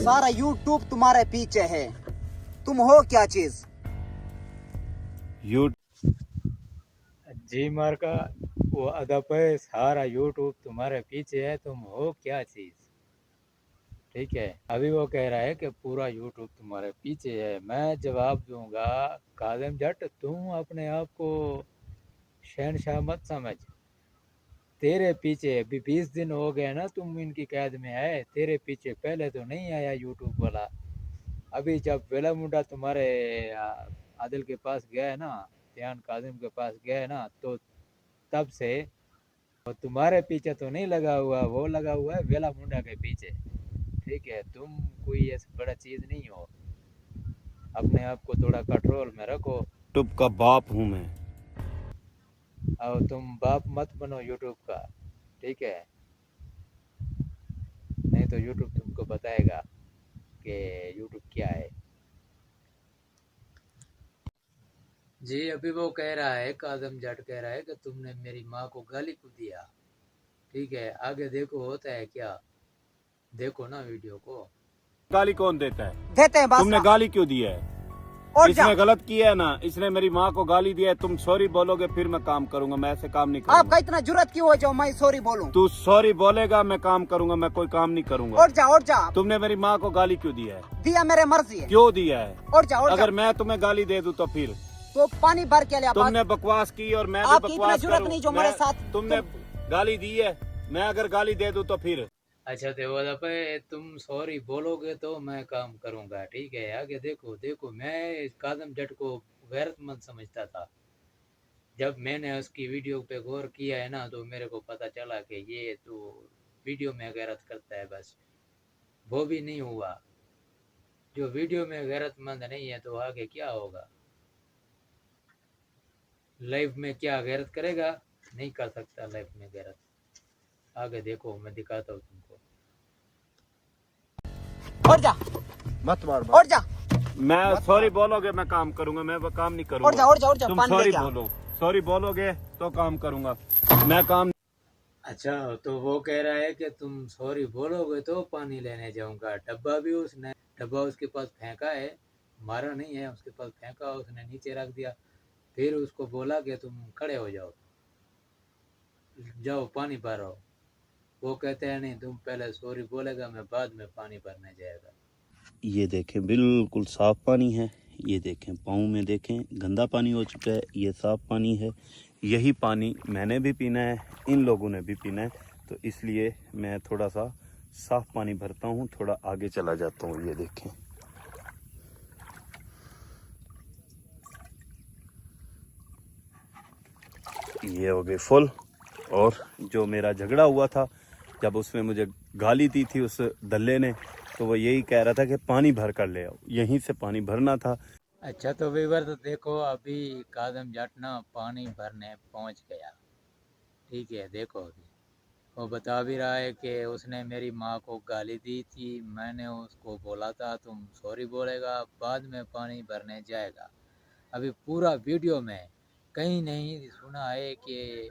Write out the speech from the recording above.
सारा यूट्यूब तुम्हारे पीछे है, तुम हो क्या चीज? यू जी मार का वो अदब है, सारा यूट्यूब तुम्हारे पीछे है, तुम हो क्या चीज। ठीक है, अभी वो कह रहा है कि पूरा यूट्यूब तुम्हारे पीछे है। मैं जवाब दूंगा, कादिम जट तुम अपने आप को शहनशाह मत समझ। तेरे पीछे अभी 20 दिन हो गए ना, तुम इनकी कैद में आए। तेरे पीछे पहले तो नहीं आया यूट्यूब वाला। अभी जब वेला मुंडा तुम्हारे आदिल के पास गया है ना, ध्यान कादिम के पास गया है ना, तो तब से वो तुम्हारे पीछे तो नहीं लगा हुआ, वो लगा हुआ है वेला मुंडा के पीछे। ठीक है, तुम कोई ऐसा बड़ा चीज नहीं हो। अपने आप को थोड़ा कंट्रोल में रखो। यूट्यूब का बाप हूँ मैं। और तुम बाप मत बनो यूट्यूब का। ठीक है, नहीं तो यूट्यूब तुमको बताएगा कि यूट्यूब क्या है। जी अभी वो कह रहा है, कादम जट कह रहा है कि तुमने मेरी माँ को गाली क्यों दिया। ठीक है, आगे देखो होता है क्या, देखो ना वीडियो को। गाली कौन देता है? देते हैं तुमने बादशाह। गाली क्यों दी है? और जा, इसने गलत किया है ना, इसने मेरी माँ को गाली दिया है। तुम सॉरी बोलोगे फिर मैं काम करूंगा, मैं ऐसे काम नहीं आपका करूंगा। इतना जुर्रत क्यों हो जो मैं सॉरी बोलूं? तू सॉरी बोलेगा मैं काम करूंगा, मैं कोई काम नहीं करूंगा। और जा तुमने मेरी माँ को गाली क्यों दिया है? दिया मेरे मर्जी है। क्यों दिया है? और जा अगर मैं तुम्हें गाली दे दूं तो फिर तो पानी भर के ले। तुमने बकवास की और मैं भी आपकी इतना बकवास जुर्रत करूं। नहीं जो मेरे साथ तुमने गाली दी है, मैं अगर गाली दे दूं तो फिर। अच्छा देवदा पे तुम सॉरी बोलोगे तो मैं काम करूंगा। ठीक है, आगे देखो। देखो मैं कादम जट को गैरतमंद समझता था। जब मैंने उसकी वीडियो पे गौर किया है ना, तो मेरे को पता चला कि ये तो वीडियो में गैरत करता है बस। वो भी नहीं हुआ। जो वीडियो में गैरतमंद नहीं है तो आगे क्या होगा? लाइफ में क्या गैरत करेगा? नहीं कर सकता लाइफ में गैरत। आगे देखो, मैं दिखाता हूँ तुमको। और जा, मत मार और जा, मैं सॉरी बोलोगे मैं काम करूंगा, मैं वो काम नहीं और करूंगा। जा, और जा तुम पानी सॉरी लेके आ। बोलो, सॉरी बोलोगे तो काम करूंगा, मैं काम। अच्छा, तो वो कह रहा है कि तुम सॉरी बोलोगे तो पानी लेने जाऊंगा। डब्बा भी उसने, डब्बा उसके पास फेंका है, मारा नहीं है, उसके पास फेंका, उसने नीचे रख दिया। फिर उसको बोला कि तुम खड़े हो जाओ, जाओ पानी भरो। वो कहते हैं नहीं, तुम पहले सॉरी बोलेगा, मैं बाद में पानी भरने जाएगा। ये देखें बिल्कुल साफ पानी है। ये देखें पाँव में देखें गंदा पानी हो चुका है, ये साफ पानी है। यही पानी मैंने भी पीना है, इन लोगों ने भी पीना है, तो इसलिए मैं थोड़ा सा साफ पानी भरता हूँ, थोड़ा आगे चला जाता हूँ। ये देखें, ये हो गए फुल। और जो मेरा झगड़ा हुआ था, जब उसने मुझे गाली दी थी उस दल्ले ने, तो वो यही कह रहा था कि पानी भर कर ले आओ, यहीं से पानी भरना था। अच्छा तो वीवर, तो देखो अभी कादम जट ना पानी भरने पहुंच गया। ठीक है, देखो अभी वो बता भी रहा है कि उसने मेरी माँ को गाली दी थी। मैंने उसको बोला था तुम सॉरी बोलेगा, बाद में पानी भरने जाएगा। अभी पूरा वीडियो में कहीं नहीं सुना है कि